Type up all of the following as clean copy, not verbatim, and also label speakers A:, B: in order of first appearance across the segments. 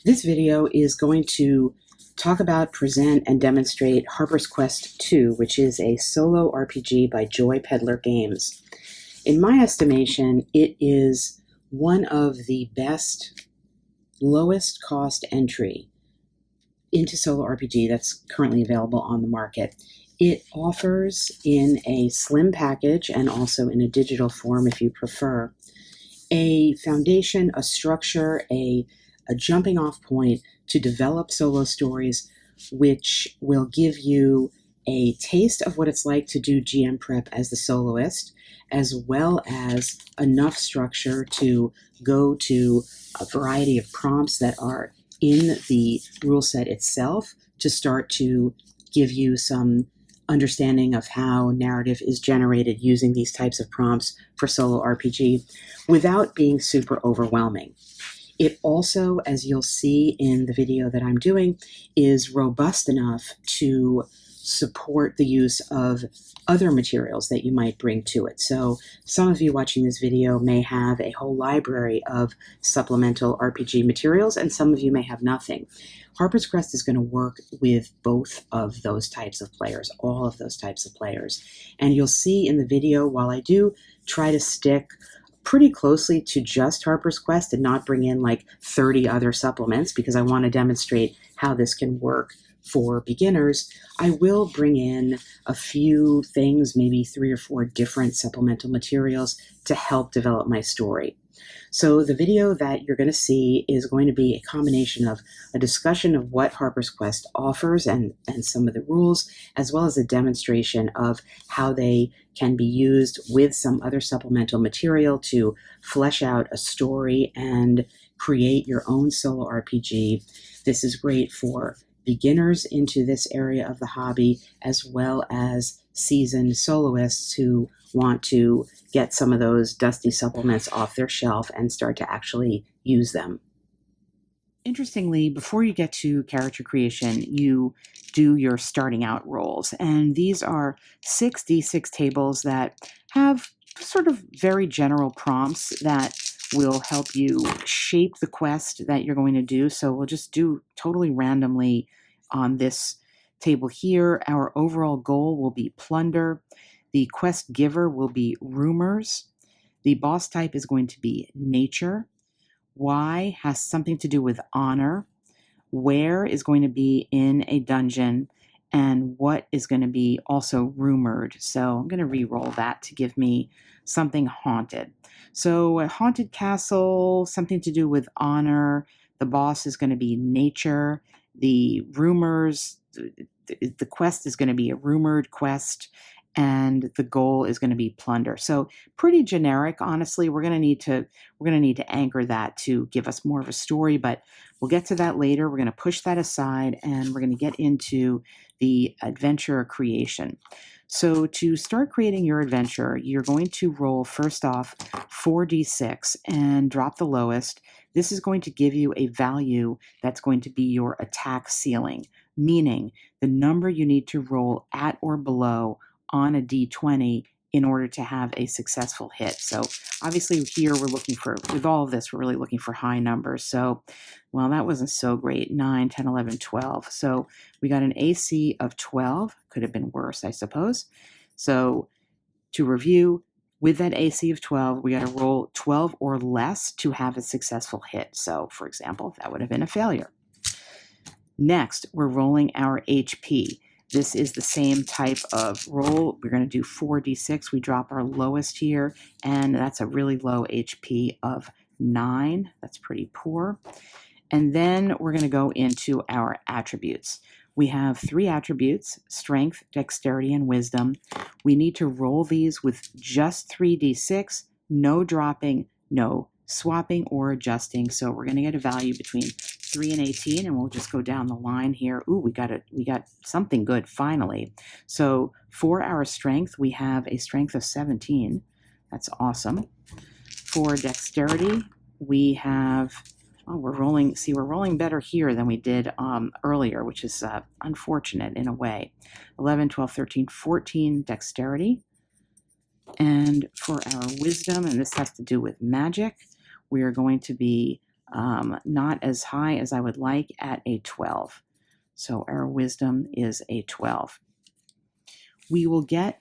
A: This video is going to talk about, present, and demonstrate Harper's Quest 2, which is a solo RPG by Joy Peddler Games. In my estimation, it is one of the best, lowest cost entry into solo RPG that's currently available on the market. It offers in a slim package and also in a digital form if you prefer, a foundation, a structure, a jumping off point to develop solo stories, which will give you a taste of what it's like to do GM prep as the soloist, as well as enough structure to go to a variety of prompts that are in the rule set itself to start to give you some understanding of how narrative is generated using these types of prompts for solo RPG without being super overwhelming. It also, as you'll see in the video that I'm doing, is robust enough to support the use of other materials that you might bring to it. So some of you watching this video may have a whole library of supplemental RPG materials, and some of you may have nothing. Harper's Quest is going to work with both of those types of players, all of those types of players. And you'll see in the video, while I do try to stick pretty closely to just Harper's Quest and not bring in like 30 other supplements because I want to demonstrate how this can work for beginners, I will bring in a few things, maybe 3 or 4 different supplemental materials to help develop my story. So the video that you're going to see is going to be a combination of a discussion of what Harper's Quest offers and some of the rules, as well as a demonstration of how they can be used with some other supplemental material to flesh out a story and create your own solo RPG. This is great for beginners into this area of the hobby, as well as seasoned soloists who want to get some of those dusty supplements off their shelf and start to actually use them. Interestingly, before you get to character creation, you do your starting out rolls. And these are 6d6 tables that have sort of very general prompts that will help you shape the quest that you're going to do. So we'll just do totally randomly on this table here. Our overall goal will be plunder. The quest giver will be rumors. The boss type is going to be nature. Y has something to do with honor. Where is going to be in a dungeon, and what is going to be also rumored. So I'm going to re-roll that to give me something haunted. So a haunted castle, something to do with honor. The boss is going to be nature. The rumors, the quest is going to be a rumored quest, and the goal is going to be plunder. So pretty generic, honestly. We're going to need to anchor that to give us more of a story, but we'll get to that later. We're going to push that aside, and we're going to get into the adventure creation. So to start creating your adventure, you're going to roll first off 4d6 and drop the lowest. This is going to give you a value that's going to be your attack ceiling, meaning the number you need to roll at or below on a d20 in order to have a successful hit. So obviously here we're looking for, with all of this, we're really looking for high numbers. So, well, that wasn't so great. 9, 10, 11, 12. So we got an AC of 12. Could have been worse, I suppose. So to review, with that AC of 12, we got to roll 12 or less to have a successful hit. So for example, that would have been a failure. Next, we're rolling our HP. This is the same type of roll. We're going to do 4d6. We drop our lowest here, and that's a really low HP of 9. That's pretty poor. And then we're going to go into our attributes. We have 3 attributes: strength, dexterity, and wisdom. We need to roll these with just 3d6, no dropping, no swapping or adjusting. So we're going to get a value between 3 and 18, and we'll just go down the line here. Ooh, we got something good finally. So for our strength, we have a strength of 17. That's awesome. For dexterity, we have, we're rolling better here than we did earlier, which is unfortunate in a way. 11, 12, 13, 14 dexterity. And for our wisdom, and this has to do with magic, we are going to be not as high as I would like at a 12. So our wisdom is a 12. We will get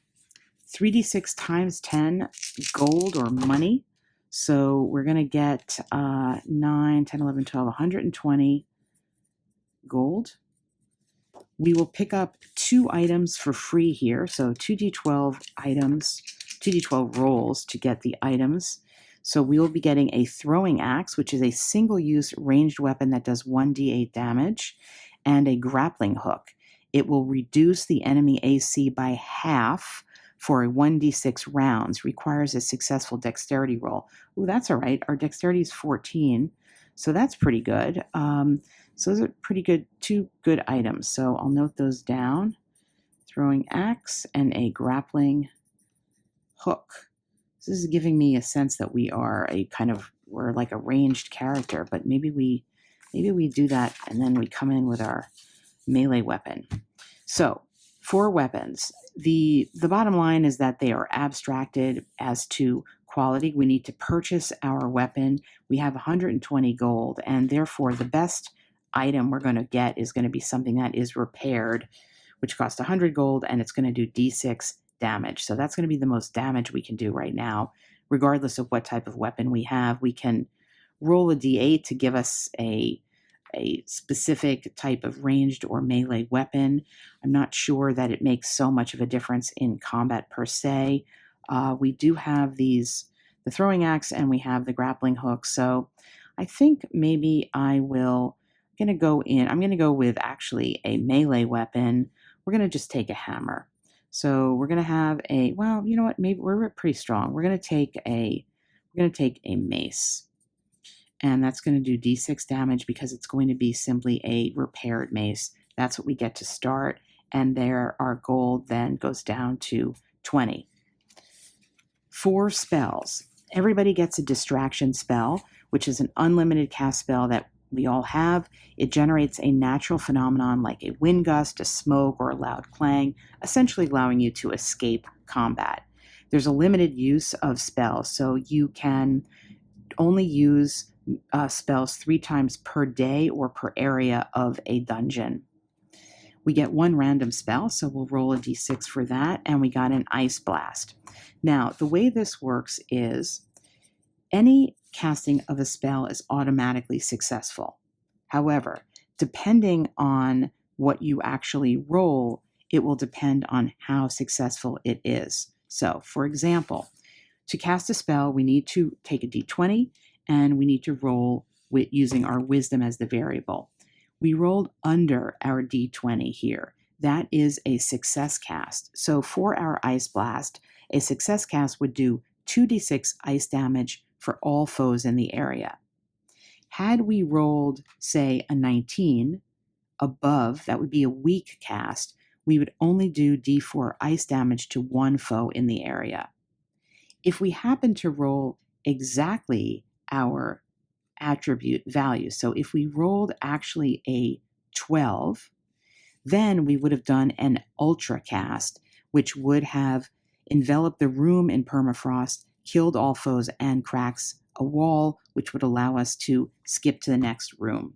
A: 3d6 times 10 gold or money. So we're going to get 9, 10, 11, 12, 120 gold. We will pick up 2 items for free here. So 2d12 items, 2d12 rolls to get the items. So we will be getting a throwing axe, which is a single-use ranged weapon that does 1d8 damage, and a grappling hook. It will reduce the enemy AC by half for a 1d6 rounds. Requires a successful dexterity roll. Ooh, that's all right. Our dexterity is 14, so that's pretty good. So those are pretty good, 2 good items. So I'll note those down. Throwing axe and a grappling hook. This is giving me a sense that we're like a ranged character, but maybe we do that and then we come in with our melee weapon. So 4 weapons. The bottom line is that they are abstracted as to quality. We need to purchase our weapon. We have 120 gold, and therefore the best item we're going to get is going to be something that is repaired, which costs 100 gold, and it's going to do d6 damage. So that's going to be the most damage we can do right now, regardless of what type of weapon we have. We can roll a d8 to give us a specific type of ranged or melee weapon. I'm not sure that it makes so much of a difference in combat per se. We do have the throwing axe, and we have the grappling hook. So I think maybe I'm going to go with actually a melee weapon. We're going to just take a hammer. So we're going to have well, you know what? Maybe we're pretty strong. We're going to take a mace. And that's going to do d6 damage because it's going to be simply a repaired mace. That's what we get to start. And there our gold then goes down to 20. 4 spells. Everybody gets a distraction spell, which is an unlimited cast spell that we all have. It generates a natural phenomenon like a wind gust, a smoke, or a loud clang, essentially allowing you to escape combat. There's a limited use of spells, so you can only use spells 3 times per day or per area of a dungeon. We get 1 random spell, so we'll roll a d6 for that, and we got an ice blast. Now, the way this works is any casting of a spell is automatically successful. However, depending on what you actually roll, it will depend on how successful it is. So, for example, to cast a spell, we need to take a d20, and we need to roll using our wisdom as the variable. We rolled under our d20 here. That is a success cast. So for our ice blast, a success cast would do 2d6 ice damage for all foes in the area. Had we rolled, say, a 19 above, that would be a weak cast, we would only do d4 ice damage to 1 foe in the area. If we happen to roll exactly our attribute value, so if we rolled actually a 12, then we would have done an ultra cast, which would have enveloped the room in permafrost, killed all foes, and cracks a wall, which would allow us to skip to the next room.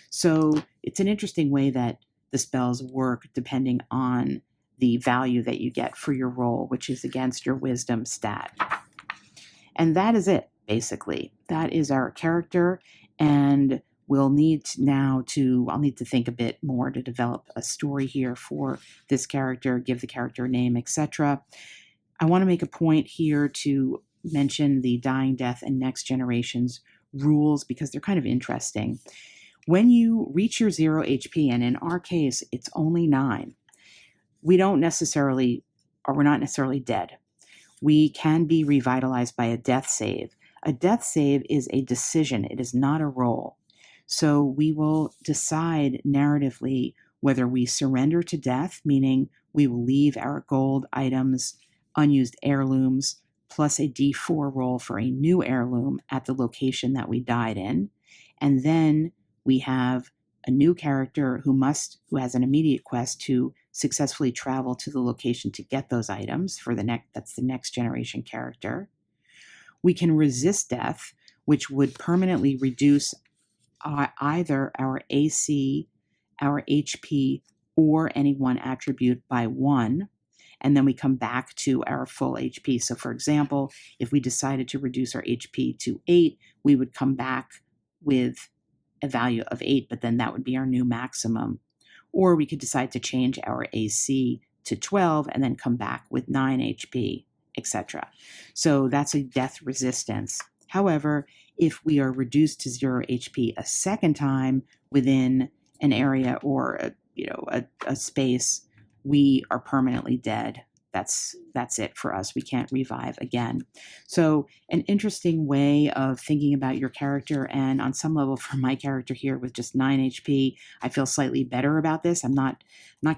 A: So it's an interesting way that the spells work depending on the value that you get for your roll, which is against your wisdom stat. And that is it, basically. That is our character, and I'll need to think a bit more to develop a story here for this character, give the character a name, etc. I want to make a point here to mention the Dying, Death, and Next Generations rules because they're kind of interesting. When you reach your 0 HP, and in our case, it's only 9, we're not necessarily dead. We can be revitalized by a death save. A death save is a decision. It is not a roll. So we will decide narratively whether we surrender to death, meaning we will leave our gold items, unused heirlooms, plus a d4 roll for a new heirloom at the location that we died in. And then we have a new character who has an immediate quest to successfully travel to the location to get those items that's the next generation character. We can resist death, which would permanently reduce either our AC, our HP, or any one attribute by 1, and then we come back to our full HP. So for example, if we decided to reduce our HP to 8, we would come back with a value of 8, but then that would be our new maximum. Or we could decide to change our AC to 12 and then come back with 9 HP, etc. So that's a death resistance. However, if we are reduced to 0 HP a second time within an area or a space, we are permanently dead. That's it for us. We can't revive again. So an interesting way of thinking about your character, and on some level for my character here with just 9 HP, I feel slightly better about this. I'm not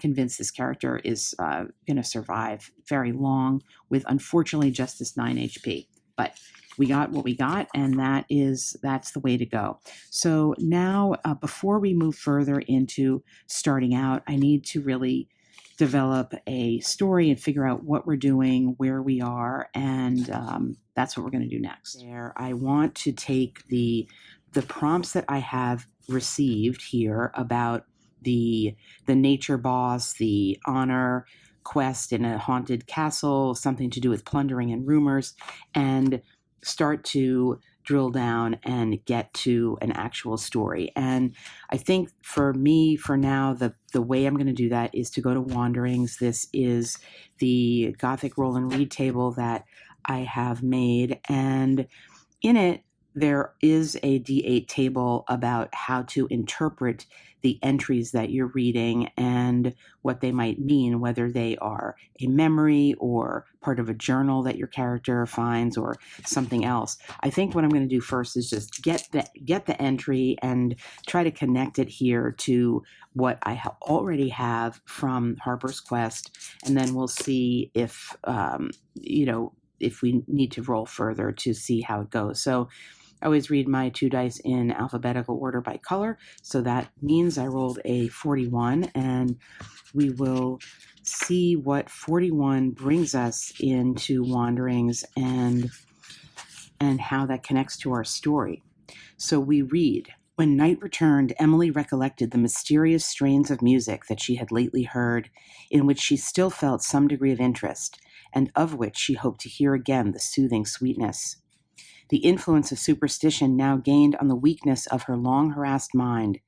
A: convinced this character is going to survive very long with, unfortunately, just this 9 HP. But we got what we got, and that's the way to go. So now, before we move further into starting out, I need to really develop a story and figure out what we're doing, where we are, and that's what we're going to do next. There, I want to take the prompts that I have received here about the nature boss, the honor quest in a haunted castle, something to do with plundering and rumors, and start to drill down and get to an actual story. And I think for me, for now, the way I'm going to do that is to go to Wanderings. This is the Gothic roll and read table that I have made, and in it there is a D8 table about how to interpret the entries that you're reading and what they might mean, whether they are a memory or part of a journal that your character finds or something else. I think what I'm going to do first is just get the entry and try to connect it here to what I already have from Harper's Quest, and then we'll see if if we need to roll further to see how it goes. So I always read my 2 dice in alphabetical order by color, so that means I rolled a 41, and we will see what 41 brings us into Wanderings and how that connects to our story. So we read, "When night returned, Emily recollected the mysterious strains of music that she had lately heard, in which she still felt some degree of interest, and of which she hoped to hear again the soothing sweetness. The influence of superstition now gained on the weakness of her long-harassed mind.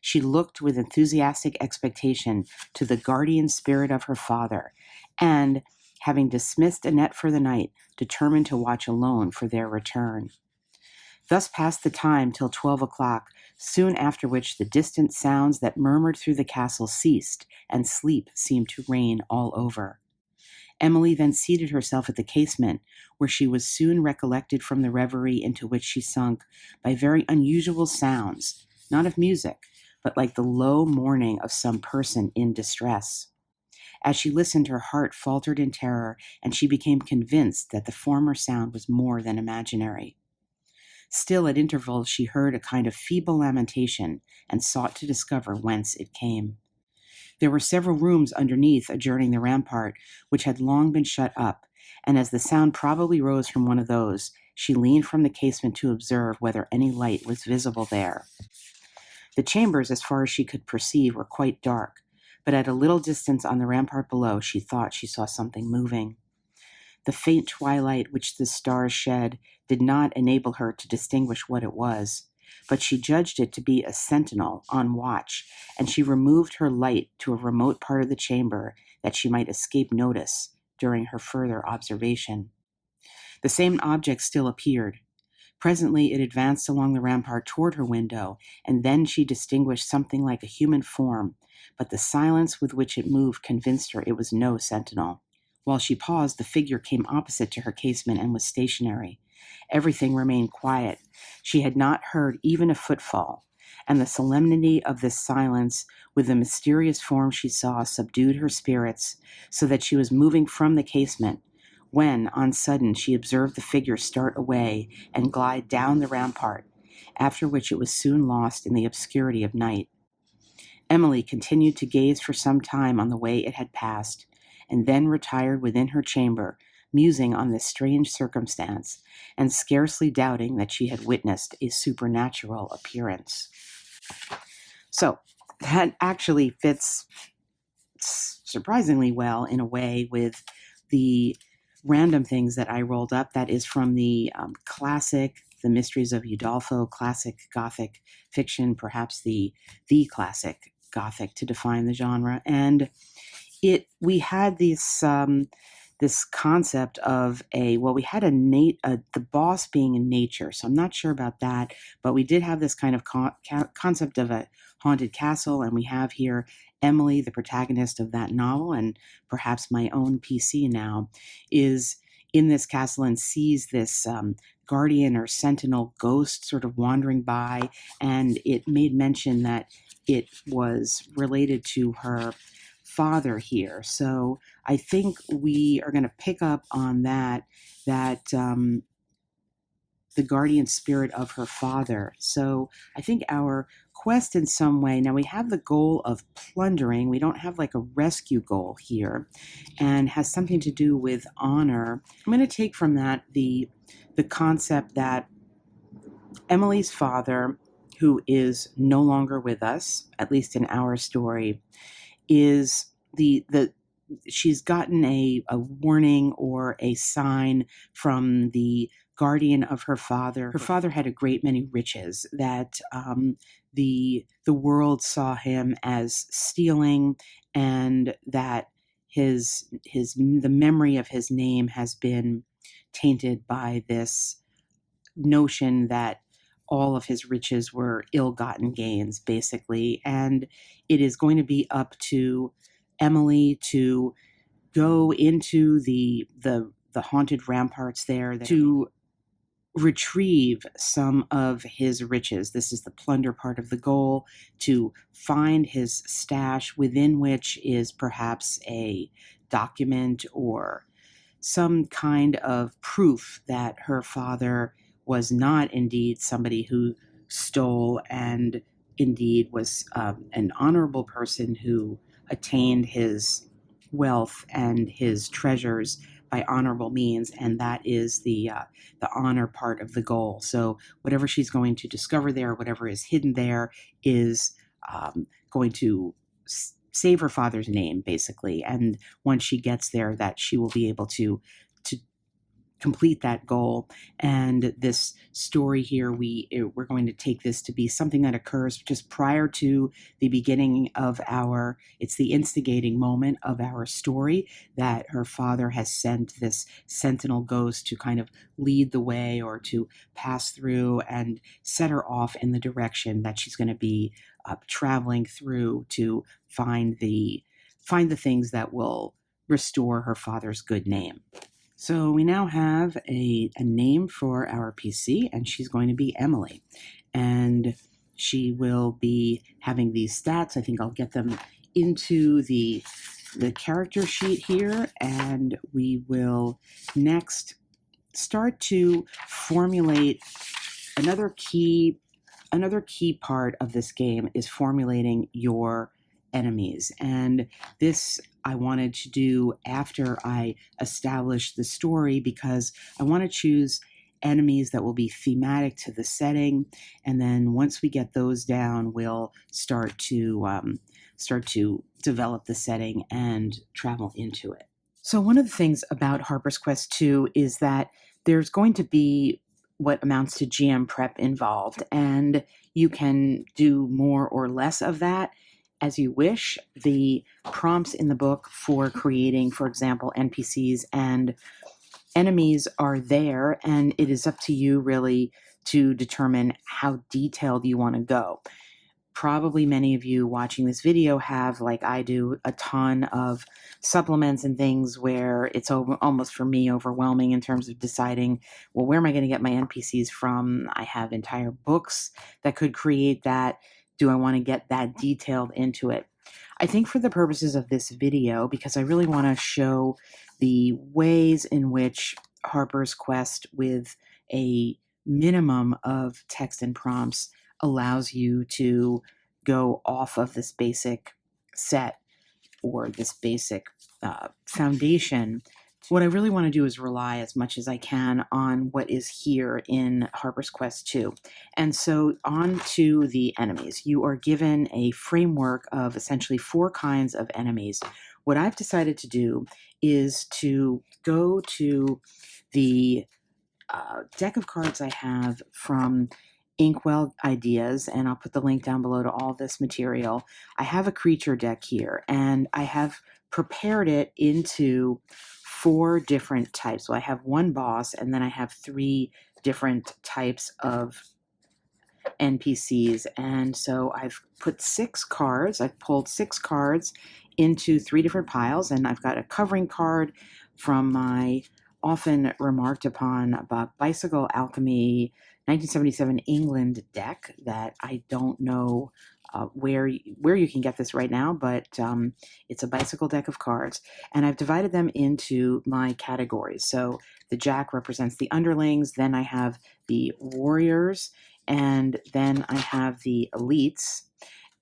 A: She looked with enthusiastic expectation to the guardian spirit of her father, and, having dismissed Annette for the night, determined to watch alone for their return. Thus passed the time till 12 o'clock, soon after which the distant sounds that murmured through the castle ceased, and sleep seemed to reign all over. Emily then seated herself at the casement, where she was soon recollected from the reverie into which she sunk by very unusual sounds, not of music, but like the low mourning of some person in distress. As she listened, her heart faltered in terror, and she became convinced that the former sound was more than imaginary. Still, at intervals, she heard a kind of feeble lamentation, and sought to discover whence it came. There were several rooms underneath adjoining the rampart, which had long been shut up, and as the sound probably rose from one of those, she leaned from the casement to observe whether any light was visible there. The chambers, as far as she could perceive, were quite dark, but at a little distance on the rampart below she thought she saw something moving. The faint twilight which the stars shed did not enable her to distinguish what it was, but she judged it to be a sentinel on watch, and she removed her light to a remote part of the chamber that she might escape notice during her further observation. The same object still appeared. Presently it advanced along the rampart toward her window, and then she distinguished something like a human form, but the silence with which it moved convinced her it was no sentinel. While she paused, the figure came opposite to her casement and was stationary. Everything remained quiet. She had not heard even a footfall, and the solemnity of this silence, with the mysterious form she saw, subdued her spirits, so that she was moving from the casement, when, on sudden, she observed the figure start away and glide down the rampart, after which it was soon lost in the obscurity of night. Emily continued to gaze for some time on the way it had passed, and then retired within her chamber, musing on this strange circumstance, and scarcely doubting that she had witnessed a supernatural appearance. So that actually fits surprisingly well in a way with the random things that I rolled up. That is from the classic The Mysteries of Udolpho, classic Gothic fiction, perhaps the classic Gothic to define the genre. And we had this concept of we had the boss being in nature. So I'm not sure about that, but we did have this kind of concept of a haunted castle, and we have here Emily, the protagonist of that novel, and perhaps my own PC now, is in this castle and sees this guardian or sentinel ghost sort of wandering by, and it made mention that it was related to her father here. So I think we are going to pick up on that the guardian spirit of her father. So I think our quest in some way, now we have the goal of plundering. We don't have like a rescue goal here, and has something to do with honor. I'm going to take from that the concept that Emily's father, who is no longer with us, at least in our story, is she's gotten a warning or a sign from the guardian of her father. Her father had a great many riches that the world saw him as stealing, and that the memory of his name has been tainted by this notion that all of his riches were ill-gotten gains, basically. And it is going to be up to Emily to go into the haunted ramparts there to retrieve some of his riches. This is the plunder part of the goal, to find his stash, within which is perhaps a document or some kind of proof that her father was not indeed somebody who stole, and indeed was an honorable person who attained his wealth and his treasures by honorable means, and that is the honor part of the goal. So whatever she's going to discover there, whatever is hidden there, is going to save her father's name, basically. And once she gets there, that she will be able to complete that goal. And this story here, we're going to take this to be something that occurs just prior to the beginning of it's the instigating moment of our story, that her father has sent this sentinel ghost to kind of lead the way, or to pass through and set her off in the direction that she's going to be traveling through, to find the things that will restore her father's good name. So we now have a name for our PC, and she's going to be Emily. And she will be having these stats. I think I'll get them into the character sheet here, and we will next start to formulate another key part of this game is formulating your enemies. And this I wanted to do after I established the story, because I want to choose enemies that will be thematic to the setting. And then once we get those down, we'll start to develop the setting and travel into it. So one of the things about Harper's Quest 2 is that there's going to be what amounts to GM prep involved, and you can do more or less of that as you wish. The prompts in the book for creating, for example, NPCs and enemies are there, and it is up to you really to determine how detailed you want to go. Probably many of you watching this video have, like I do, a ton of supplements and things where it's almost for me overwhelming in terms of deciding, well, where am I going to get my NPCs from? I have entire books that could create that. Do I want to get that detailed into it? I think for the purposes of this video, because I really want to show the ways in which Harper's Quest with a minimum of text and prompts allows you to go off of this basic set, or this basic foundation, What I really want to do is rely as much as I can on what is here in Harper's Quest 2. And so on to the enemies. You are given a framework of essentially 4 kinds of enemies. What I've decided to do is to go to the deck of cards I have from Inkwell Ideas, and I'll put the link down below to all this material. I have a creature deck here, and I have prepared it into 4 different types. So I have 1 boss, and then I have 3 different types of NPCs. And so I've put 6 cards, I've pulled 6 cards into 3 different piles, and I've got a covering card from my often remarked upon about Bicycle Alchemy 1977 England deck that I don't know where you can get this right now, but it's a bicycle deck of cards, and I've divided them into my categories. So the Jack represents the underlings, then I have the warriors, and then I have the elites,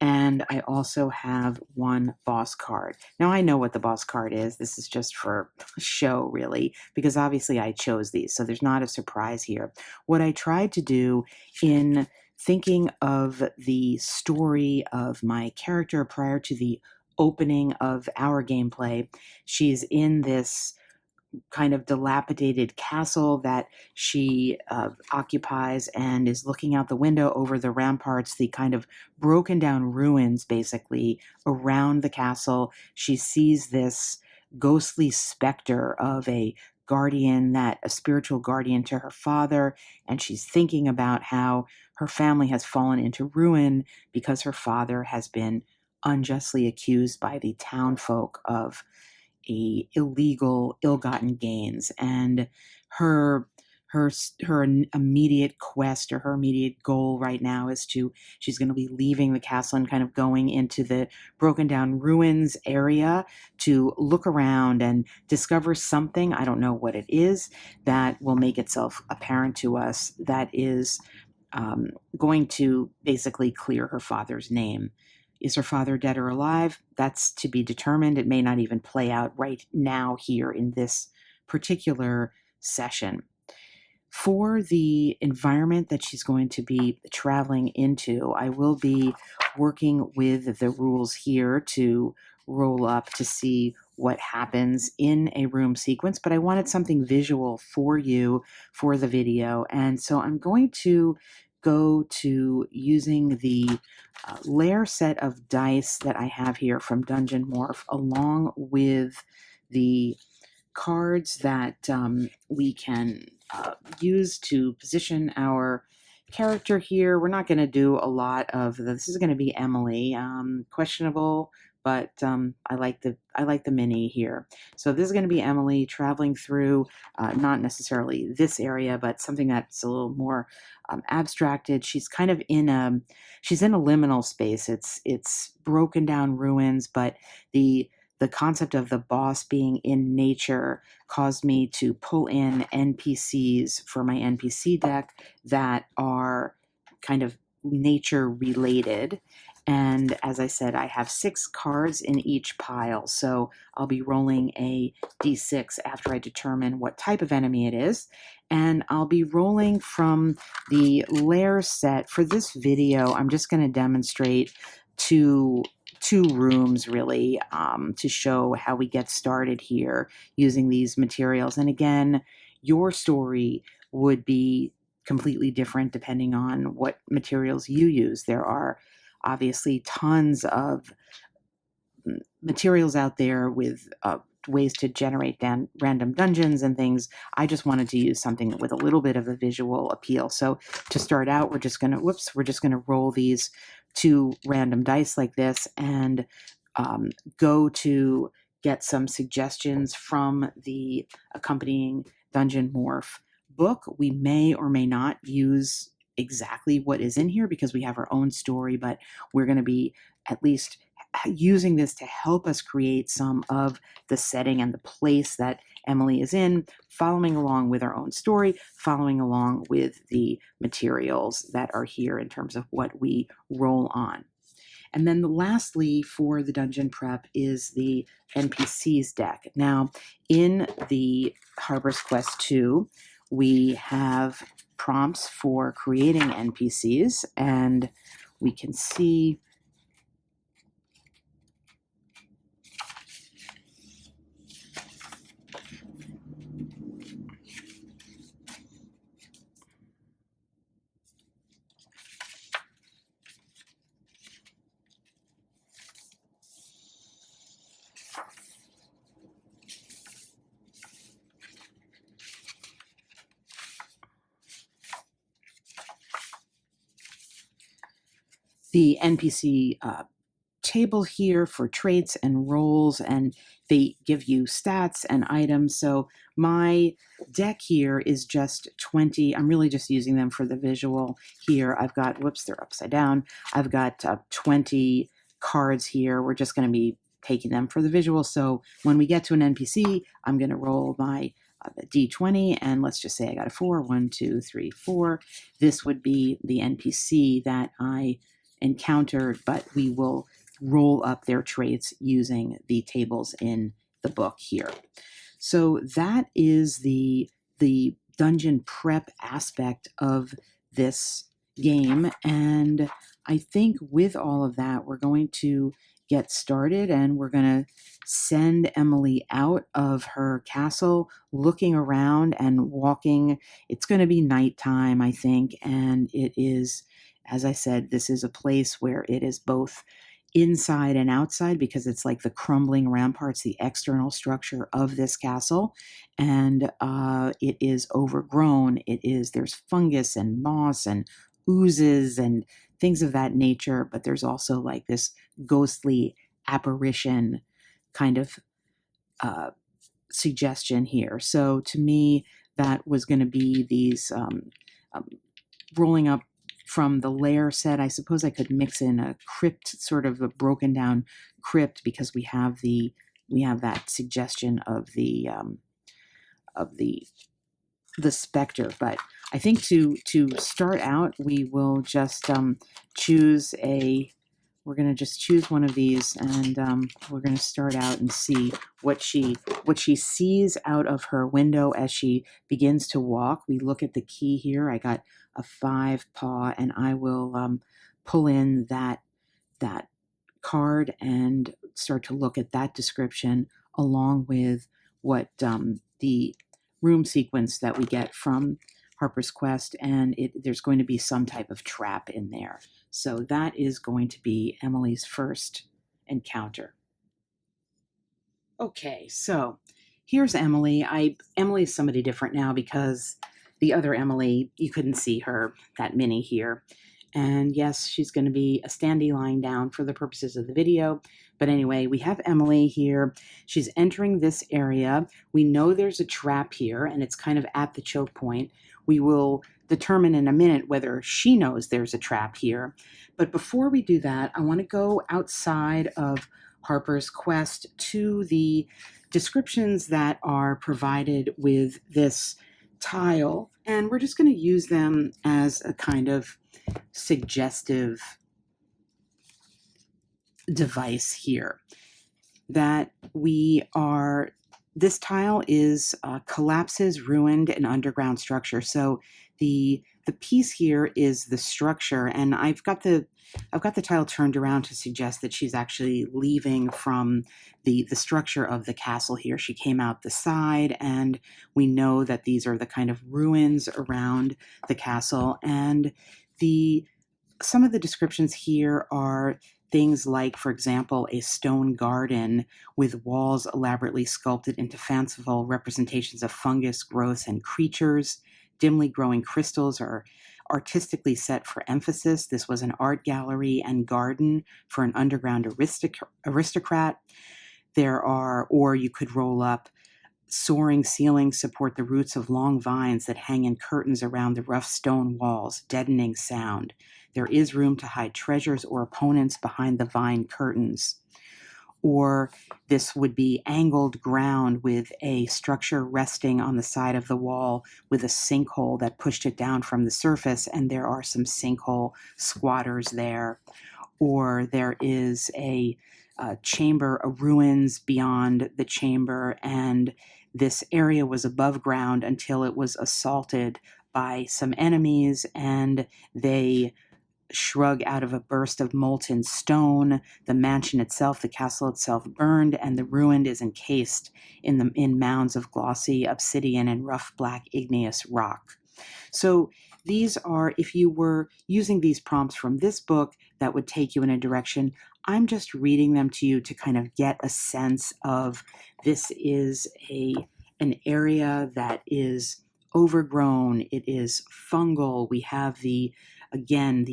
A: and I also have 1 boss card. Now I know what the boss card is. This is just for show, really, because obviously I chose these, so there's not a surprise here. What I tried to do in thinking of the story of my character prior to the opening of our gameplay, she's in this kind of dilapidated castle that she occupies and is looking out the window over the ramparts, the kind of broken down ruins basically around the castle. She sees this ghostly specter of a spiritual guardian to her father, and she's thinking about how her family has fallen into ruin because her father has been unjustly accused by the townfolk of illegal, ill-gotten gains, and her immediate quest, or her immediate goal right now, is she's going to be leaving the castle and kind of going into the broken down ruins area to look around and discover something, I don't know what it is, that will make itself apparent to us, that is going to basically clear her father's name. Is her father dead or alive? That's to be determined. It may not even play out right now here in this particular session. For the environment that she's going to be traveling into, I will be working with the rules here to roll up to see what happens in a room sequence, but I wanted something visual for you for the video, and so I'm going to go to using the layer set of dice that I have here from DungeonMorph, along with the cards that we can use to position our character here. We're not going to do a lot of this. Is going to be Emily, questionable, but I like the mini here. So this is going to be Emily traveling through not necessarily this area, but something that's a little more abstracted. She's kind of in a liminal space. It's broken down ruins, but the concept of the boss being in nature caused me to pull in NPCs for my NPC deck that are kind of nature related. And as I said, I have 6 cards in each pile, so I'll be rolling a d6 after I determine what type of enemy it is. And I'll be rolling from the layer set. For this video, I'm just going to demonstrate two rooms, really, to show how we get started here using these materials. And again, your story would be completely different depending on what materials you use. There are obviously tons of materials out there with ways to generate random dungeons and things. I just wanted to use something with a little bit of a visual appeal. So to start out, we're just going to roll these 2 random dice like this and go to get some suggestions from the accompanying DungeonMorph book. We may or may not use exactly what is in here because we have our own story, but we're going to be at least using this to help us create some of the setting and the place that Emily is in, following along with our own story, following along with the materials that are here in terms of what we roll on. And then lastly, for the dungeon prep is the NPCs deck. Now, in the Harper's Quest 2, we have prompts for creating NPCs, and we can see the NPC table here for traits and roles, and they give you stats and items. So my deck here is just 20. I'm really just using them for the visual here. I've got, whoops, they're upside down. I've got 20 cards here. We're just going to be taking them for the visual. So when we get to an NPC, I'm going to roll my D20, and let's just say I got a 4. 1, 2, 3, 4. This would be the NPC that I encountered, but we will roll up their traits using the tables in the book here. So that is the dungeon prep aspect of this game, and I think with all of that, we're going to get started, and we're going to send Emily out of her castle, looking around and walking. It's going to be nighttime, I think, and it is, as I said, this is a place where it is both inside and outside, because it's like the crumbling ramparts, the external structure of this castle, and it is overgrown. There's fungus and moss and oozes and things of that nature, but there's also like this ghostly apparition kind of suggestion here. So to me, that was going to be these rolling up from the lair set. I suppose I could mix in a crypt, sort of a broken down crypt, because we have that suggestion of the specter. But I think to start out, we will just choose a. We're going to just choose one of these, and we're going to start out and see what she sees out of her window as she begins to walk. We look at the key here. I got a 5 paw, and I will pull in that card and start to look at that description along with what the room sequence that we get from Harper's Quest, and there's going to be some type of trap in there. So that is going to be Emily's first encounter. Okay, so here's Emily. Emily is somebody different now because the other Emily, you couldn't see her, that mini here. And yes, she's going to be a standee lying down for the purposes of the video. But anyway, we have Emily here. She's entering this area. We know there's a trap here, and it's kind of at the choke point. We will determine in a minute whether she knows there's a trap here. But before we do that, I want to go outside of Harper's Quest to the descriptions that are provided with this tile, and we're just going to use them as a kind of suggestive device here. That this tile is collapses, ruined, and underground structure. So the piece here is the structure, and I've got the tile turned around to suggest that she's actually leaving from the structure of the castle here. She came out the side, and we know that these are the kind of ruins around the castle. And some of the descriptions here are things like, for example, a stone garden with walls elaborately sculpted into fanciful representations of fungus, growths, and creatures. Dimly growing crystals are artistically set for emphasis. This was an art gallery and garden for an underground aristocrat. Or you could roll up, soaring ceilings support the roots of long vines that hang in curtains around the rough stone walls, deadening sound. There is room to hide treasures or opponents behind the vine curtains. Or this would be angled ground with a structure resting on the side of the wall with a sinkhole that pushed it down from the surface, and there are some sinkhole squatters there. or there is a chamber, a ruins beyond the chamber, and this area was above ground until it was assaulted by some enemies, and they shrug out of a burst of molten stone. The mansion itself, the castle itself, burned, and the ruin is encased in mounds of glossy obsidian and rough black igneous rock. So these are, if you were using these prompts from this book, that would take you in a direction. I'm just reading them to you to kind of get a sense of this is an area that is overgrown. It is fungal. We have the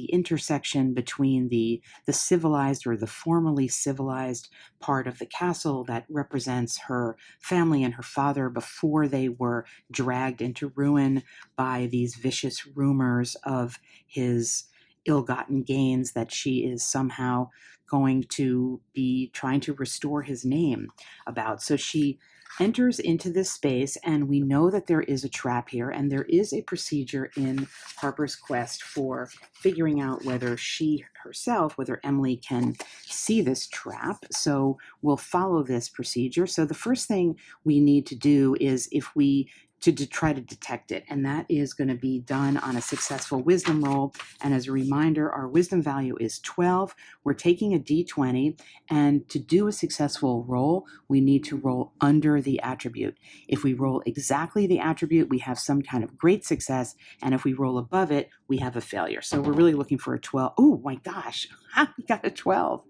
A: intersection between the civilized or the formerly civilized part of the castle that represents her family and her father before they were dragged into ruin by these vicious rumors of his ill-gotten gains, that she is somehow going to be trying to restore his name about. So she enters into this space, and we know that there is a trap here, and there is a procedure in Harper's quest for figuring out whether she herself, whether Emily can see this trap. So we'll follow this procedure. So the first thing we need to do is to try to detect it, and that is going to be done on a successful wisdom roll. And as a reminder, our wisdom value is 12. We're taking a d20, and to do a successful roll, we need to roll under the attribute. If we roll exactly the attribute, we have some kind of great success, and if we roll above it, we have a failure. So we're really looking for a 12. Oh my gosh, we got a 12.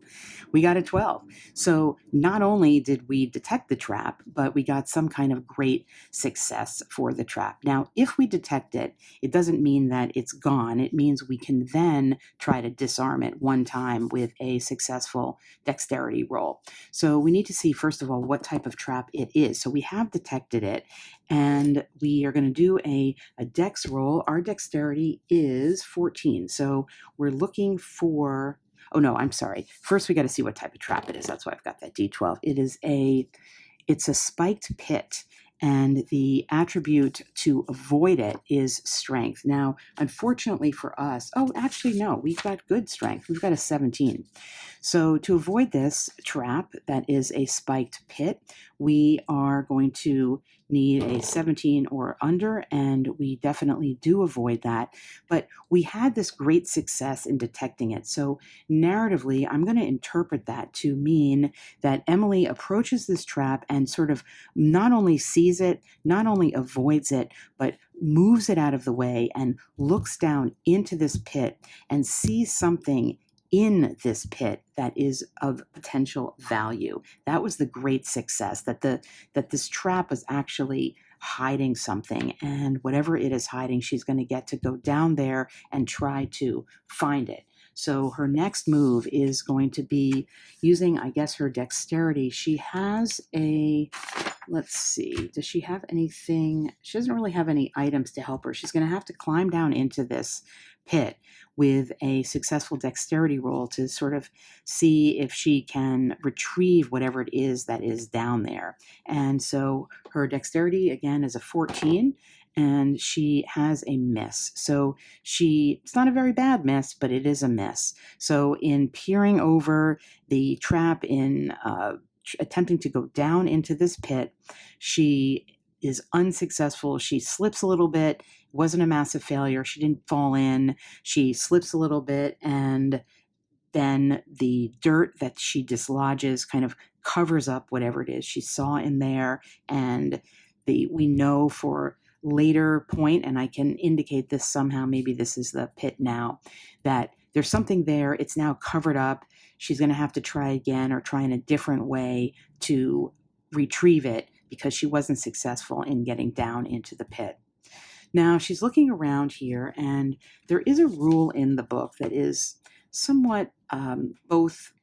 A: We got a 12. So not only did we detect the trap, but we got some kind of great success for the trap. Now, if we detect it, it doesn't mean that it's gone. It means we can then try to disarm it one time with a successful dexterity roll. So we need to see, first of all, what type of trap it is. So we have detected it, and we are going to do a dex roll. Our dexterity is 14. So we're looking for, oh no, I'm sorry. First, we got to see what type of trap it is. That's why I've got that D12. It's a spiked pit, and the attribute to avoid it is strength. Now, unfortunately for us, oh, actually, no, we've got good strength. We've got a 17. So to avoid this trap that is a spiked pit, we are going to need a 17 or under, and we definitely do avoid that. But we had this great success in detecting it. So narratively, I'm going to interpret that to mean that Emily approaches this trap and sort of not only sees it, not only avoids it, but moves it out of the way and looks down into this pit and sees something in this pit that is of potential value. That was the great success, that this trap is actually hiding something, and whatever it is hiding, she's going to get to go down there and try to find it. So her next move is going to be using, I guess, her dexterity. She has let's see, does she have anything? She doesn't really have any items to help her. She's going to have to climb down into this pit with a successful dexterity roll to sort of see if she can retrieve whatever it is that is down there. And so her dexterity, again, is a 14, and she has a miss. So it's not a very bad miss, but it is a miss. So in peering over the trap, in attempting to go down into this pit, she is unsuccessful. She slips a little bit. It wasn't a massive failure. She didn't fall in. She slips a little bit, and then the dirt that she dislodges kind of covers up whatever it is she saw in there. And we know for later point, and I can indicate this somehow, maybe this is the pit now, that there's something there. It's now covered up. She's going to have to try again, or try in a different way to retrieve it, because she wasn't successful in getting down into the pit. Now she's looking around here, and there is a rule in the book that is somewhat both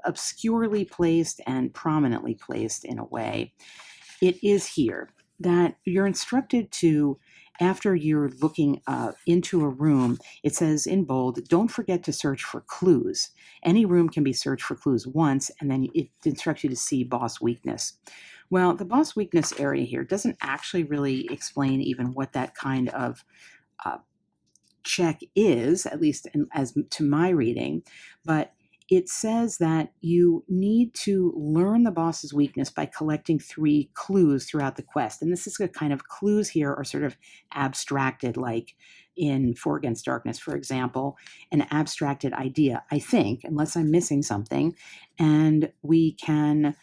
A: obscurely placed and prominently placed in a way. It is here that you're instructed to, after you're looking into a room, it says in bold, don't forget to search for clues. Any room can be searched for clues once, and then it instructs you to see boss weakness. Well, the boss weakness area here doesn't actually really explain even what that kind of check is, at least as to my reading, but it says that you need to learn the boss's weakness by collecting 3 clues throughout the quest. And this is a kind of clues here are sort of abstracted, like in For Against Darkness, for example, an abstracted idea, I think, unless I'm missing something. And we can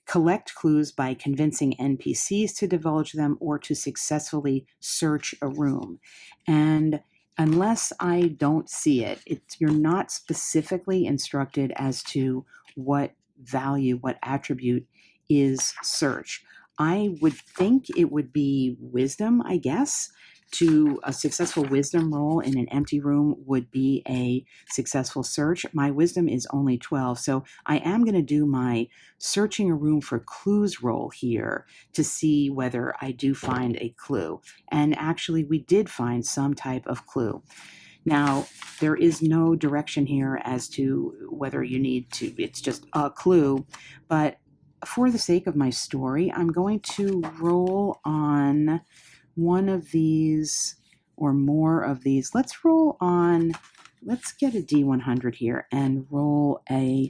A: collect clues by convincing NPCs to divulge them or to successfully search a room. And unless I don't see it, you're not specifically instructed as to what value, what attribute is search. I would think it would be wisdom, I guess. To a successful wisdom roll in an empty room would be a successful search. My wisdom is only 12, so I am going to do my searching a room for clues roll here to see whether I do find a clue. And actually, we did find some type of clue. Now, there is no direction here as to whether you need to, it's just a clue, but for the sake of my story, I'm going to roll on one of these or more of these. Let's get a D100 here and roll a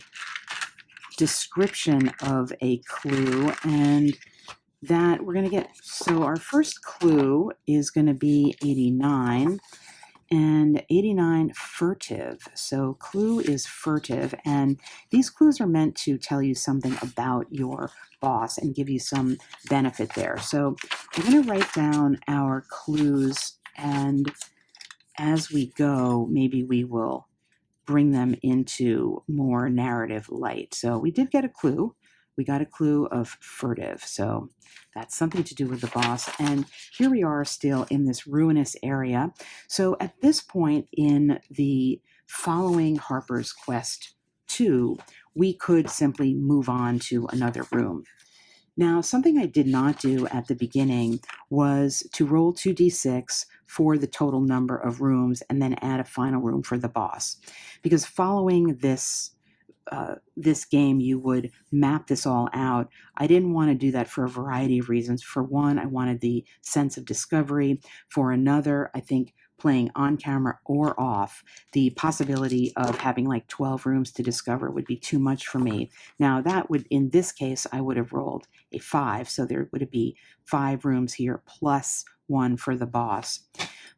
A: description of a clue, and that we're going to get, so our first clue is going to be 89, and 89 furtive. So clue is furtive, and these clues are meant to tell you something about your boss and give you some benefit there. So I'm going to write down our clues, and as we go, maybe we will bring them into more narrative light. So we did get a clue. We got a clue of furtive. So that's something to do with the boss. And here we are still in this ruinous area. So at this point in the following Harper's Quest 2, we could simply move on to another room. Now, something I did not do at the beginning was to roll 2d6 for the total number of rooms and then add a final room for the boss. Because following this game, you would map this all out. I didn't want to do that for a variety of reasons. For one, I wanted the sense of discovery. For another, I think playing on camera or off, the possibility of having like 12 rooms to discover would be too much for me. Now that would, in this case, I would have rolled a 5, so there would be 5 rooms here plus 1 for the boss.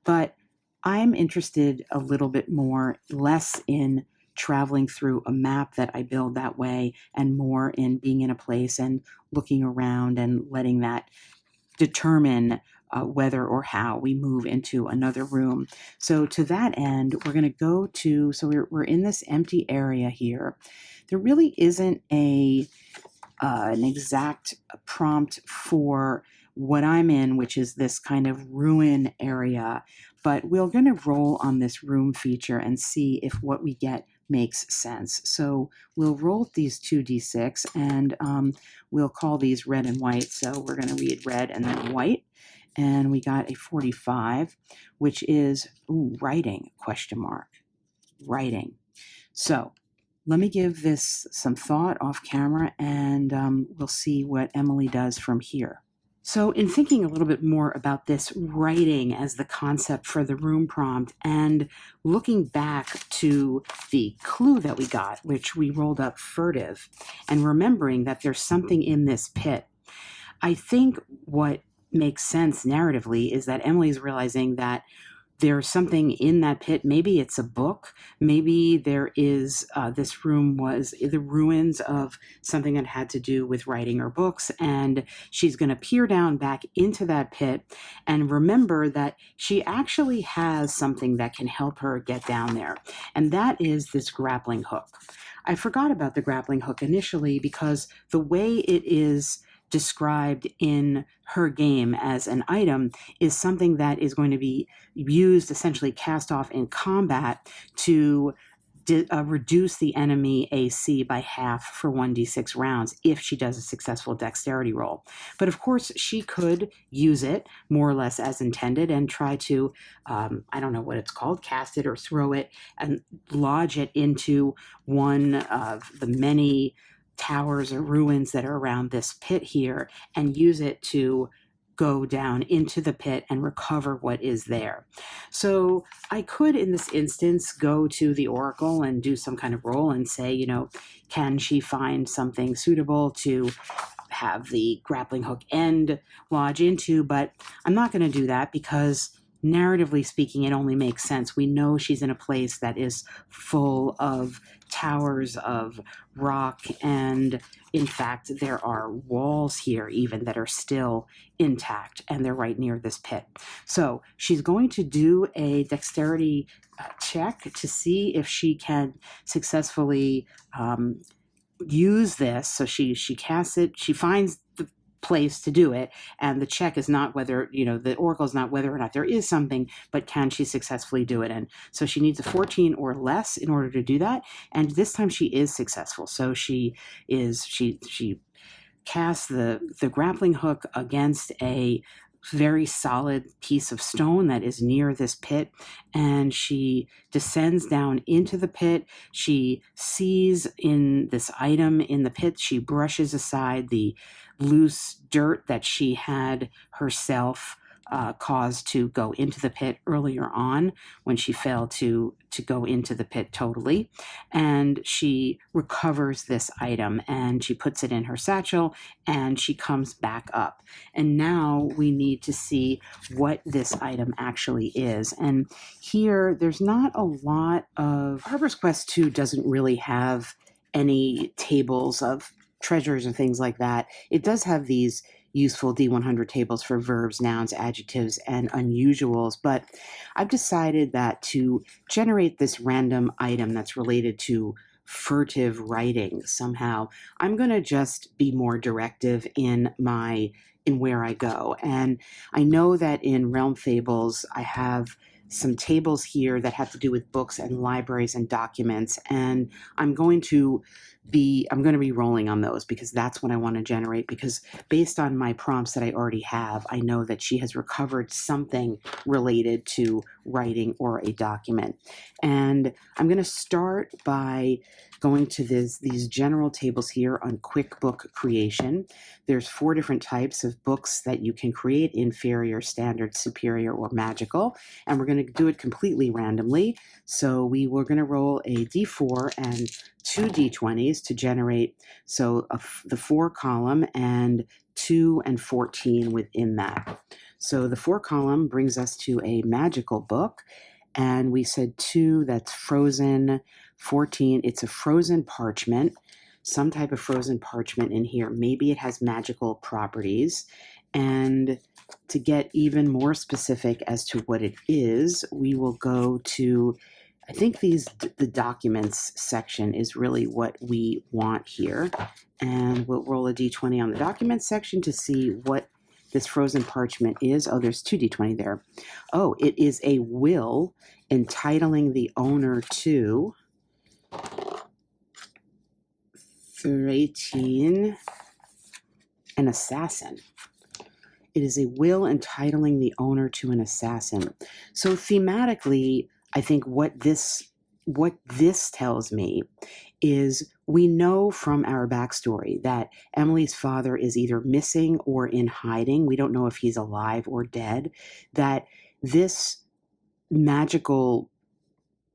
A: But I'm interested a little bit more, less in traveling through a map that I build that way and more in being in a place and looking around and letting that determine whether or how we move into another room. So to that end, we're going to go to, so we're in this empty area here. There really isn't an exact prompt for what I'm in, which is this kind of ruin area, but we're going to roll on this room feature and see if what we get makes sense. So we'll roll these 2d6 and we'll call these red and white. So we're going to read red and then white. And we got a 45, which is writing, question mark, writing. So let me give this some thought off camera and we'll see what Emily does from here. So in thinking a little bit more about this writing as the concept for the room prompt and looking back to the clue that we got, which we rolled up furtive, and remembering that there's something in this pit, I think what makes sense narratively is that Emily's realizing that there's something in that pit. Maybe it's a book. Maybe there is, this room was the ruins of something that had to do with writing or books. And she's going to peer down back into that pit and remember that she actually has something that can help her get down there. And that is this grappling hook. I forgot about the grappling hook initially because the way it is described in her game as an item is something that is going to be used, essentially cast off in combat to reduce the enemy AC by half for 1d6 rounds if she does a successful dexterity roll. But of course, she could use it more or less as intended and try to, I don't know what it's called, cast it or throw it and lodge it into one of the many towers or ruins that are around this pit here and use it to go down into the pit and recover what is there. So I could, in this instance, go to the oracle and do some kind of roll and say, you know, can she find something suitable to have the grappling hook end lodge into? But I'm not going to do that because narratively speaking, it only makes sense. We know she's in a place that is full of towers of rock, and in fact, there are walls here even that are still intact, and they're right near this pit. So she's going to do a dexterity check to see if she can successfully use this. So she casts it, she finds the place to do it, and the check is not whether, you know, the oracle is not whether or not there is something, but can she successfully do it. And so she needs a 14 or less in order to do that, and this time she is successful. So she casts the grappling hook against a very solid piece of stone that is near this pit, and she descends down into the pit. She sees in this item in the pit, she brushes aside the loose dirt that she had herself caused to go into the pit earlier on when she failed to go into the pit totally. And she recovers this item and she puts it in her satchel and she comes back up. And now we need to see what this item actually is. And here, there's not a lot of... Harper's Quest 2 doesn't really have any tables of treasures and things like that. It does have these useful D100 tables for verbs, nouns, adjectives, and unusuals, but I've decided that to generate this random item that's related to furtive writing somehow, I'm going to just be more directive in where I go. And I know that in Realm Fables, I have some tables here that have to do with books and libraries and documents, and I'm going to be rolling on those because that's what I want to generate, because based on my prompts that I already have, I know that she has recovered something related to writing or a document. And I'm going to start by going to these general tables here on quick book creation. There's 4 different types of books that you can create: inferior, standard, superior, or magical. And we're going to do it completely randomly. So we're going to roll a d4 and 2 d20s to generate the 4 column and 2 and 14 within that. So the 4 column brings us to a magical book, and we said 2, that's frozen. 14, it's a frozen parchment, some type of frozen parchment in here. Maybe it has magical properties. And to get even more specific as to what it is, we will go to, I think the documents section is really what we want here. And we'll roll a d20 on the documents section to see what this frozen parchment is. Oh, there's 2 d20 there. Oh, it is a will entitling the owner to 18 an assassin. It is a will entitling the owner to an assassin. So thematically, I think what this tells me is we know from our backstory that Emily's father is either missing or in hiding. We don't know if he's alive or dead. That this magical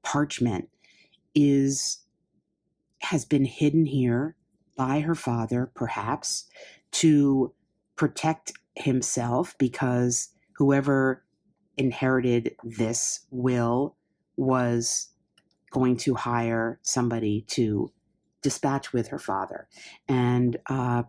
A: parchment has been hidden here by her father, perhaps, to protect himself, because whoever inherited this will was going to hire somebody to dispatch with her father. And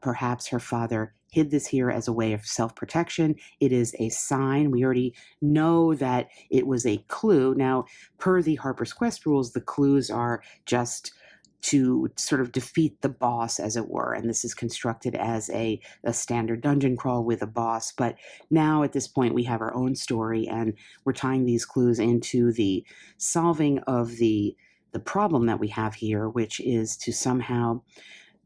A: perhaps her father hid this here as a way of self-protection. It is a sign. We already know that it was a clue. Now, per the Harper's Quest rules, the clues are just to sort of defeat the boss, as it were. And this is constructed as a standard dungeon crawl with a boss. But now at this point, we have our own story, and we're tying these clues into the solving of the problem that we have here, which is to somehow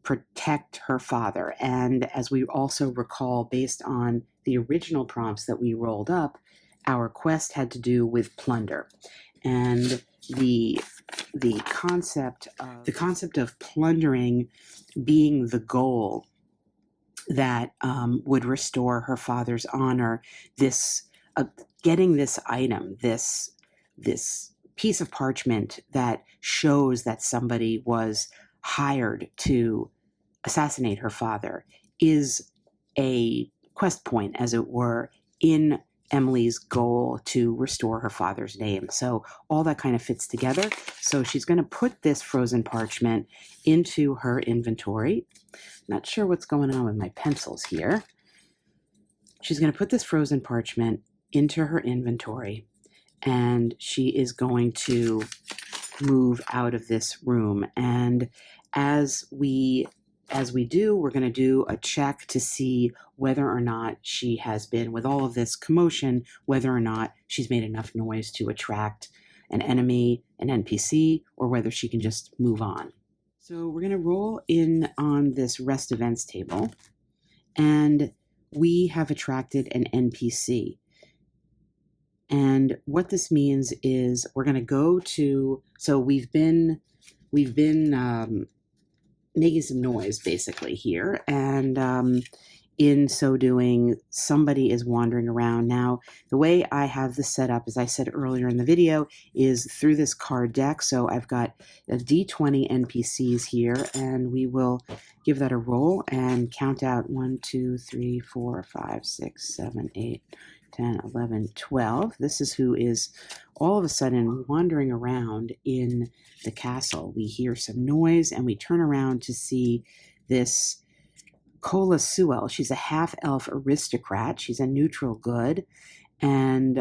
A: protect her father. And as we also recall, based on the original prompts that we rolled up, our quest had to do with plunder. And the concept of plundering being the goal that would restore her father's honor. This getting this item, this piece of parchment that shows that somebody was hired to assassinate her father, is a quest point, as it were, in Emily's goal to restore her father's name. So all that kind of fits together. So she's going to put this frozen parchment into her inventory. Not sure what's going on with my pencils here. She's going to put this frozen parchment into her inventory, and she is going to move out of this room. And as we do, we're going to do a check to see whether or not she has been, with all of this commotion, whether or not she's made enough noise to attract an enemy, an NPC, or whether she can just move on. So we're going to roll in on this rest events table, and we have attracted an NPC. And what this means is we're going to go to, so we've been making some noise basically here, and in so doing, somebody is wandering around. Now, the way I have this set up, as I said earlier in the video, is through this card deck. So I've got a D20 NPCs here, and we will give that a roll and count out 1, 2, 3, 4, 5, 6, 7, 8, 10, 11, 12. This is who is all of a sudden wandering around in the castle. We hear some noise, and we turn around to see this Cola Sewell. She's a half-elf aristocrat. She's a neutral good. And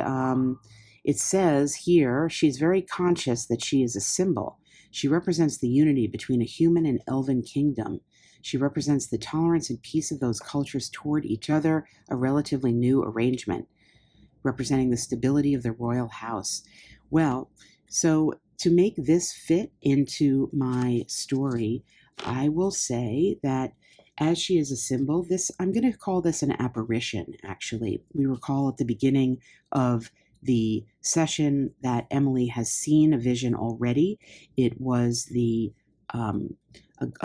A: it says here, she's very conscious that she is a symbol. She represents the unity between a human and elven kingdom. She represents the tolerance and peace of those cultures toward each other, a relatively new arrangement, representing the stability of the royal house. Well, so to make this fit into my story, I will say that as she is a symbol, I'm going to call this an apparition, actually. We recall at the beginning of the session that Emily has seen a vision already. It was a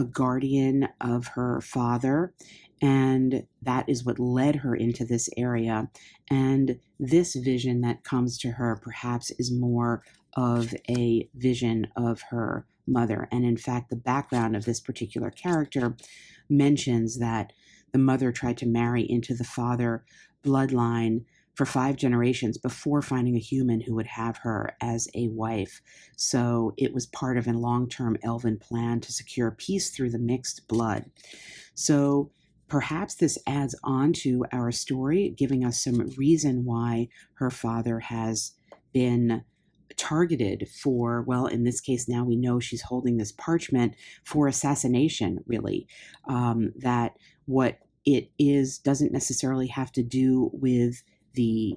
A: guardian of her father, and that is what led her into this area. And this vision that comes to her perhaps is more of a vision of her mother. And in fact, the background of this particular character mentions that the mother tried to marry into the father bloodline for 5 generations before finding a human who would have her as a wife. So it was part of a long-term elven plan to secure peace through the mixed blood. So perhaps this adds on to our story, giving us some reason why her father has been targeted for, well, in this case, now we know she's holding this parchment for assassination, really. That what it is doesn't necessarily have to do with the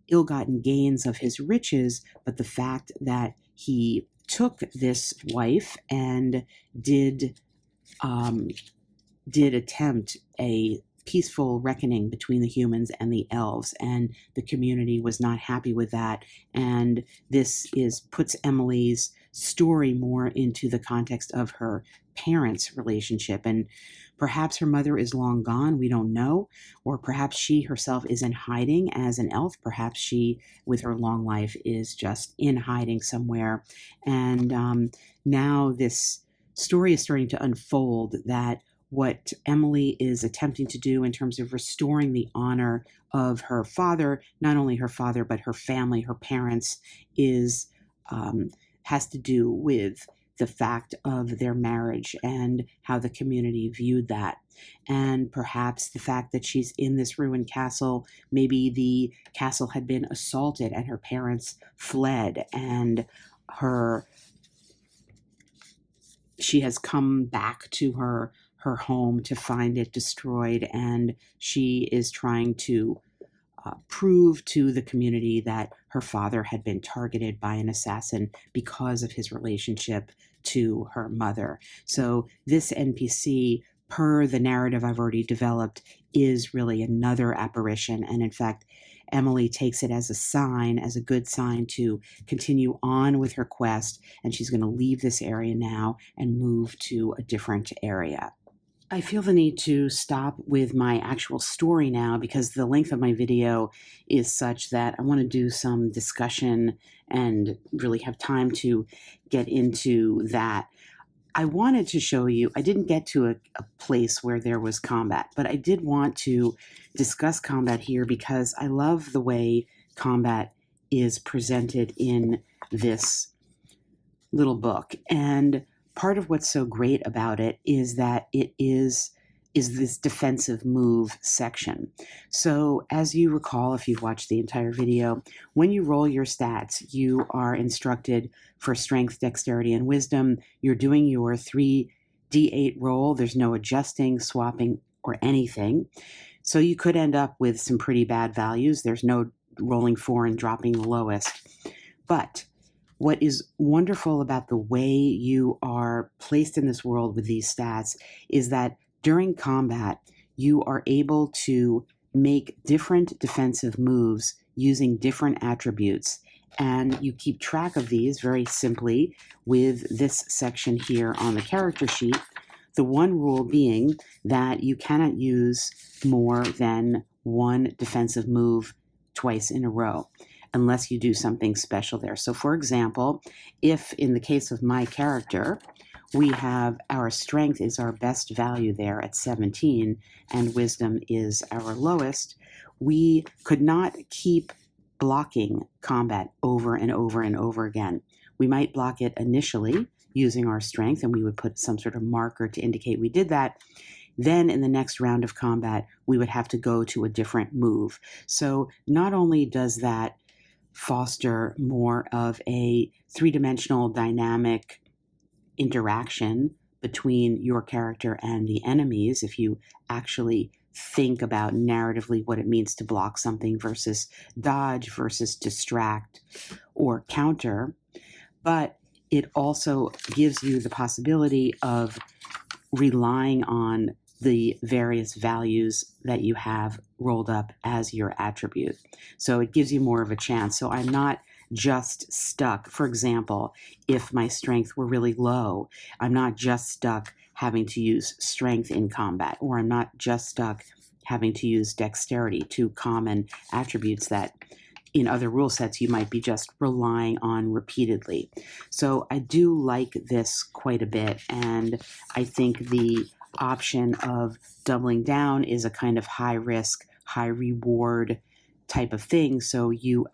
A: ill-gotten gains of his riches, but the fact that he took this wife and did attempt a peaceful reckoning between the humans and the elves, and the community was not happy with that. And this puts Emily's story more into the context of her parents' relationship. And perhaps her mother is long gone, we don't know, or perhaps she herself is in hiding as an elf. Perhaps she, with her long life, is just in hiding somewhere. And now this story is starting to unfold, that what Emily is attempting to do in terms of restoring the honor of her father, not only her father, but her family, her parents, has to do with the fact of their marriage and how the community viewed that. And perhaps the fact that she's in this ruined castle, maybe the castle had been assaulted and her parents fled, and she has come back to her home to find it destroyed, and she is trying to prove to the community that her father had been targeted by an assassin because of his relationship to her mother. So this NPC, per the narrative I've already developed, is really another apparition. And in fact, Emily takes it as a sign, as a good sign, to continue on with her quest, and she's going to leave this area now and move to a different area. I feel the need to stop with my actual story now because the length of my video is such that I want to do some discussion and really have time to get into that. I wanted to show you, I didn't get to a place where there was combat, but I did want to discuss combat here because I love the way combat is presented in this little book. And part of what's so great about it is that it is this defensive move section. So as you recall, if you've watched the entire video, when you roll your stats, you are instructed for strength, dexterity, and wisdom. You're doing your 3d8 roll. There's no adjusting, swapping, or anything. So you could end up with some pretty bad values. There's no rolling 4 and dropping the lowest. But what is wonderful about the way you are placed in this world with these stats is that during combat, you are able to make different defensive moves using different attributes. And you keep track of these very simply with this section here on the character sheet. The one rule being that you cannot use more than one defensive move twice in a row, unless you do something special there. So for example, if in the case of my character, we have our strength is our best value there at 17 and wisdom is our lowest, we could not keep blocking combat over and over and over again. We might block it initially using our strength, and we would put some sort of marker to indicate we did that. Then in the next round of combat, we would have to go to a different move. So not only does that foster more of a three-dimensional dynamic interaction between your character and the enemies, if you actually think about narratively what it means to block something versus dodge versus distract or counter, but it also gives you the possibility of relying on the various values that you have rolled up as your attribute. So it gives you more of a chance. So I'm not just stuck. For example, if my strength were really low, I'm not just stuck having to use strength in combat, or I'm not just stuck having to use dexterity, two common attributes that in other rule sets you might be just relying on repeatedly. So I do like this quite a bit, and I think the option of doubling down is a kind of high risk, high reward type of thing. So you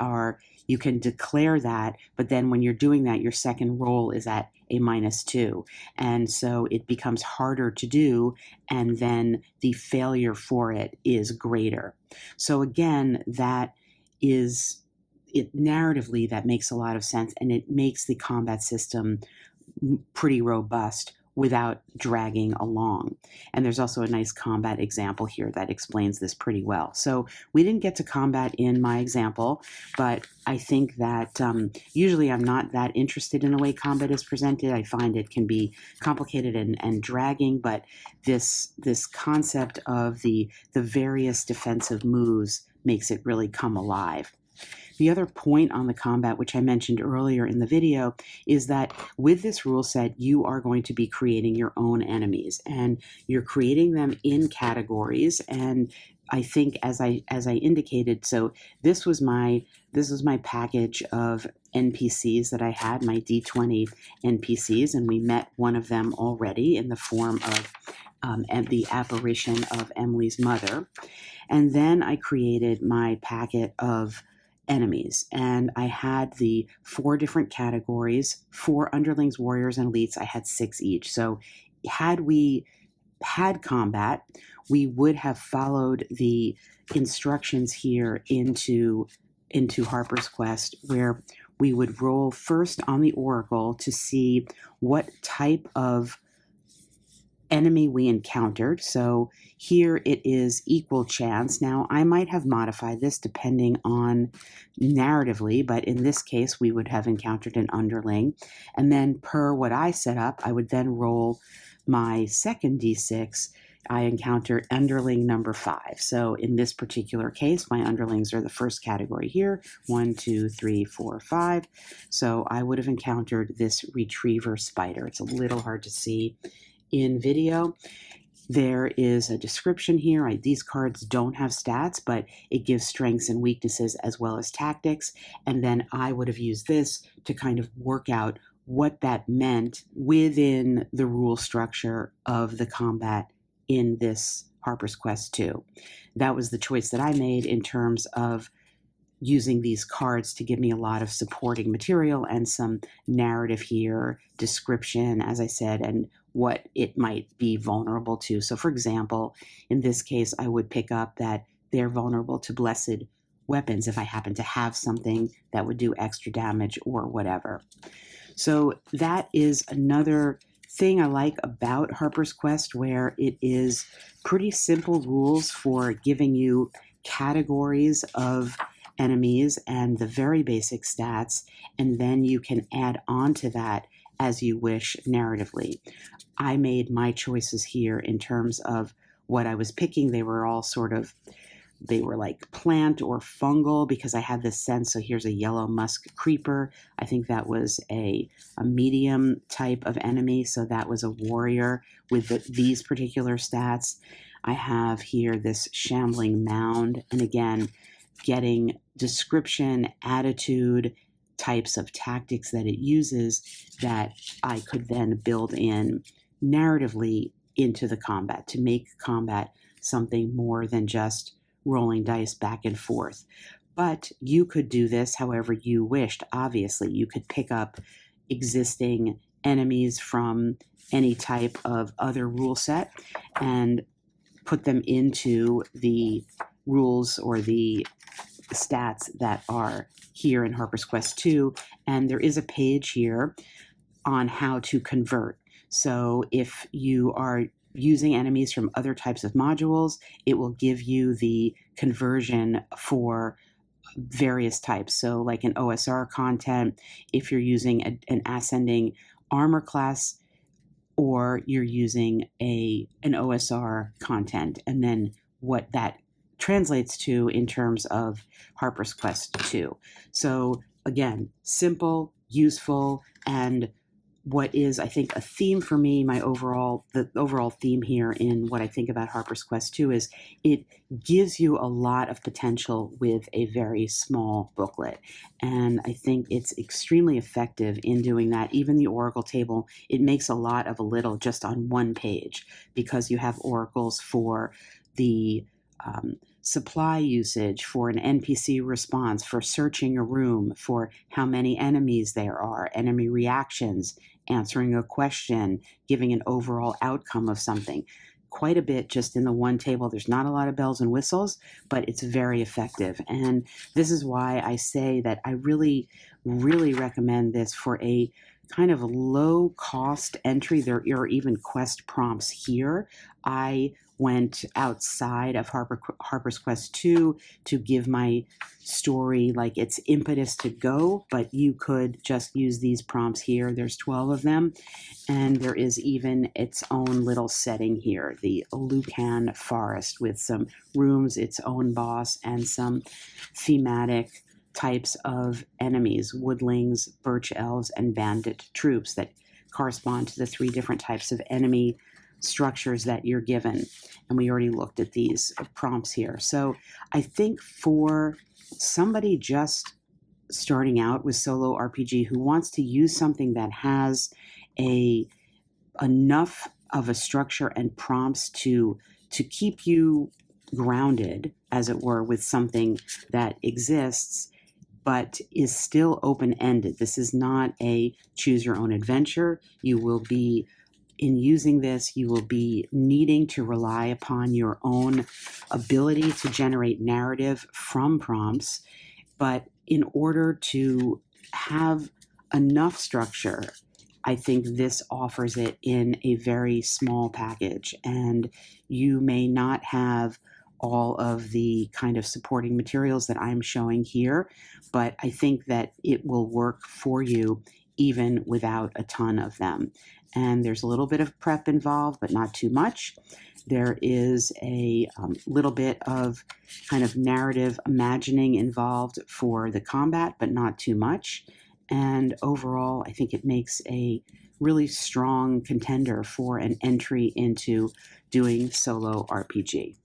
A: can declare that, but then when you're doing that, your second roll is at a -2. And so it becomes harder to do, and then the failure for it is greater. So again, that is it narratively, that makes a lot of sense, and it makes the combat system pretty robust without dragging along. And there's also a nice combat example here that explains this pretty well. So we didn't get to combat in my example, but I think that usually I'm not that interested in the way combat is presented. I find it can be complicated and dragging, but this concept of the various defensive moves makes it really come alive. The other point on the combat, which I mentioned earlier in the video, is that with this rule set, you are going to be creating your own enemies, and you're creating them in categories. And I think, as I indicated, so this was my package of NPCs that I had, my D20 NPCs, and we met one of them already in the form of the apparition of Emily's mother. And then I created my packet of enemies, and I had the 4 different categories: 4 underlings, warriors, and elites. I had 6 each. So had we had combat, we would have followed the instructions here into Harper's Quest, where we would roll first on the Oracle to see what type of enemy we encountered. So here it is equal chance. Now I might have modified this depending on narratively, but in this case we would have encountered an underling. And then per what I set up, I would then roll my second D6. I encounter underling number 5. So in this particular case, my underlings are the first category here, 1, 2, 3, 4, 5. So I would have encountered this retriever spider. It's a little hard to see in video. There is a description here. These cards don't have stats, but it gives strengths and weaknesses as well as tactics. And then I would have used this to kind of work out what that meant within the rule structure of the combat in this Harper's Quest 2. That was the choice that I made in terms of using these cards to give me a lot of supporting material and some narrative here, description, as I said, and what it might be vulnerable to. So, for example, in this case, I would pick up that they're vulnerable to blessed weapons if I happen to have something that would do extra damage or whatever. So that is another thing I like about Harper's Quest, where it is pretty simple rules for giving you categories of enemies and the very basic stats, and then you can add on to that as you wish narratively. I made my choices here in terms of what I was picking. They were all they were like plant or fungal because I had this sense. So here's a yellow musk creeper. I think that was a medium type of enemy. So that was a warrior with these particular stats. I have here this shambling mound. And again, getting description, attitude, types of tactics that it uses that I could then build in narratively into the combat to make combat something more than just rolling dice back and forth. But you could do this however you wished. Obviously, you could pick up existing enemies from any type of other rule set and put them into the rules or the stats that are here in Harper's Quest 2. And there is a page here on how to convert. So if you are using enemies from other types of modules, it will give you the conversion for various types. So like an OSR content, if you're using an ascending armor class, or you're using an OSR content, and then what that translates to in terms of Harper's Quest 2. So again, simple, useful, and what is, I think, a theme for me, the overall theme here in what I think about Harper's Quest 2 is it gives you a lot of potential with a very small booklet. And I think it's extremely effective in doing that. Even the oracle table, it makes a lot of a little just on one page because you have oracles for the supply usage, for an NPC response, for searching a room, for how many enemies there are, enemy reactions, answering a question, giving an overall outcome of something. Quite a bit just in the one table. There's not a lot of bells and whistles, but it's very effective. And this is why I say that I really, really recommend this for a kind of low cost entry. There are even quest prompts here. I went outside of Harper's Quest 2 to give my story like its impetus to go, but you could just use these prompts here. There's 12 of them, and there is even its own little setting here, the Lucan Forest, with some rooms, its own boss, and some thematic types of enemies, woodlings, birch elves, and bandit troops that correspond to the 3 different types of enemy structures that you're given. And we already looked at these prompts here. So I think for somebody just starting out with solo RPG who wants to use something that has enough of a structure and prompts to keep you grounded, as it were, with something that exists, but is still open-ended. This is not a choose your own adventure. You will be, in using this, you will be needing to rely upon your own ability to generate narrative from prompts. But in order to have enough structure, I think this offers it in a very small package. And you may not have all of the kind of supporting materials that I'm showing here, but I think that it will work for you even without a ton of them. And there's a little bit of prep involved, but not too much. There is a little bit of kind of narrative imagining involved for the combat, but not too much. and overall, I think it makes a really strong contender for an entry into doing solo RPG.